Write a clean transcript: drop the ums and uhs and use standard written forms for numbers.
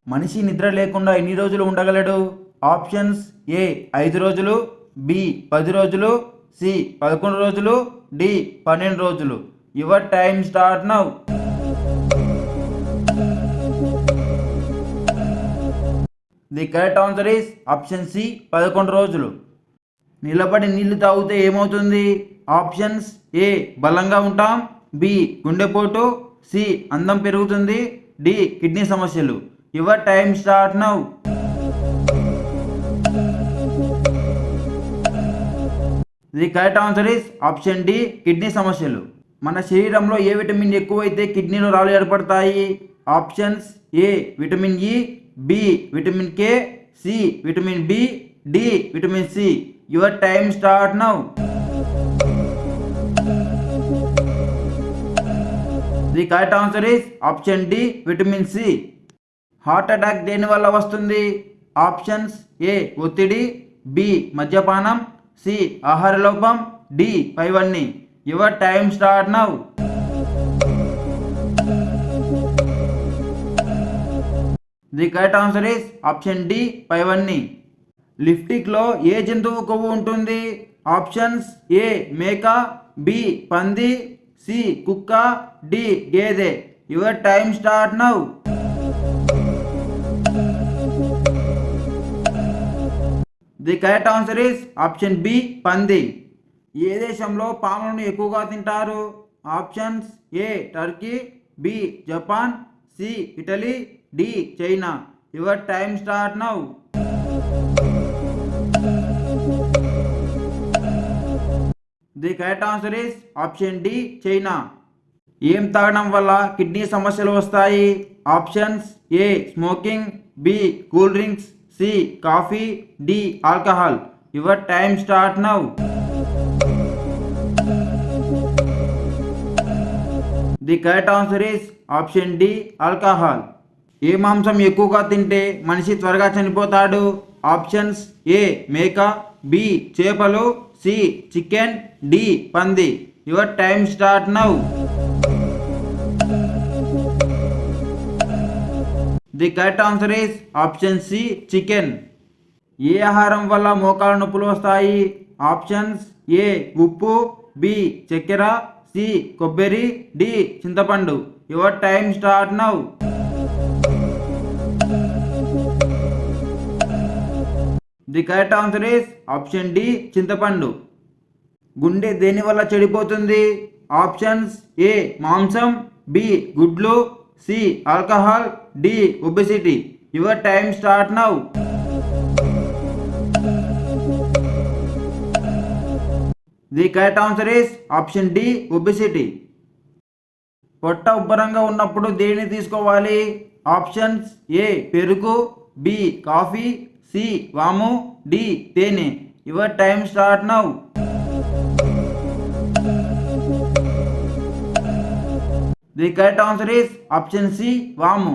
మనిషి నిద్ర లేకుండా ఎన్ని రోజులు ఉండగలడు? ఆప్షన్స్: ఏ 5 రోజులు, బి 10 రోజులు, సి 11 రోజులు, డి 12 రోజులు. Your time start now. The correct answer is option C 11 రోజులు. నిలబడి నీళ్లు తాగితే ఏమవుతుంది? ఆప్షన్స్: ఏ బలంగా ఉంటాం, బి గుండెపోటు, సి అందం పెరుగుతుంది, డి కిడ్నీ సమస్యలు. Your time start now. The correct answer is option D kidney సమస్యలు. మన శరీరంలో ఏ విటమిన్ ఎక్కువైతే కిడ్నీలో రాళ్ళు ఏర్పడతాయి? Options: A vitamin E, B vitamin K, C vitamin B, D vitamin C. Your time start now. The correct answer is option D vitamin C. Heart attack దేని వల్ల వస్తుంది? ఆప్షన్స్: ఏ ఒత్తిడి, బి మద్యపానం, సి ఆహార లోపం, డి పైవన్నీ. Your time start now. The correct answer is option D పైవన్నీ. లిప్స్టిక్లో ఏ జంతువు కొవ్వు ఉంటుంది? ఆప్షన్స్: ఏ మేక, బి పంది, సి కుక్క, డి గేదె. Your time start now. The correct answer is option B పంది. ఏ దేశంలో పాములను ఎక్కువగా తింటారు? Options: A Turkey, B Japan, C Italy, D China. Your time start now. The correct answer is option D China. ఏం తాగడం వల్ల కిడ్నీ సమస్యలు వస్తాయి? Options: A smoking, B cool drinks, C coffee, D alcohol. Your time start now. The correct answer is option D alcohol. ఏ మాంసం ఎక్కువగా తింటే మనిషి త్వరగా చనిపోతాడు? ఆప్షన్స్: ఏ మేక, బి చేపలు, సి చికెన్, డి పంది. Your time start now. The correct answer is option C chicken. ఏ ఆహారం వల్ల మోకాల నొప్పులు వస్తాయి? ఆప్షన్స్: ఏ ఉప్పు, బి చక్కెర, సి కొబ్బరి, డి చింతపండు. Your time start now. The correct answer is option D చింతపండు. గుండె దేని వల్ల చెడిపోతుంది? ఆప్షన్స్: ఏ మాంసం, బి గుడ్లు, C alcohol, D obesity. Your time start now. The correct answer is option D obesity. పొట్ట ఉబ్బరంగా ఉన్నప్పుడు దేనిని తీసుకోవాలి? ఆప్షన్స్: ఏ పెరుగు, బి కాఫీ, సి వాము, డి తేనె. Your time start now. The correct answer is option C వాము.